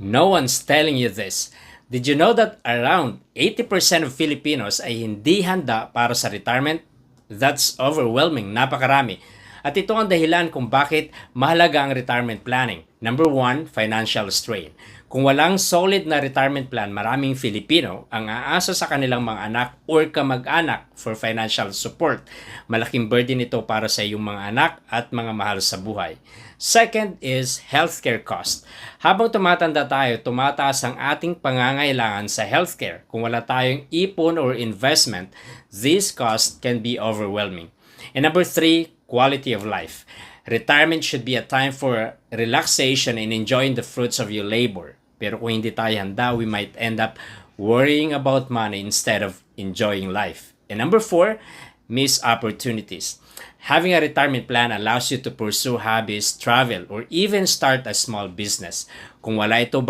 No one's telling you this. Did you know that around 80% of Filipinos ay hindi handa para sa retirement? That's overwhelming, napakarami. At ito ang dahilan kung bakit mahalaga ang retirement planning. Number one, financial strain. Kung walang solid na retirement plan, maraming Filipino ang aasa sa kanilang mga anak or kamag-anak for financial support. Malaking burden ito para sa iyong mga anak at mga mahal sa buhay. Second is healthcare cost. Habang tumatanda tayo, tumataas ang ating pangangailangan sa healthcare. Kung wala tayong ipon or investment, these costs can be overwhelming. And number three, quality of life. Retirement should be a time for relaxation and enjoying the fruits of your labor. Pero kung hindi tayo handa, we might end up worrying about money instead of enjoying life. And number four, missed opportunities. Having a retirement plan allows you to pursue hobbies, travel, or even start a small business. Kung wala ito,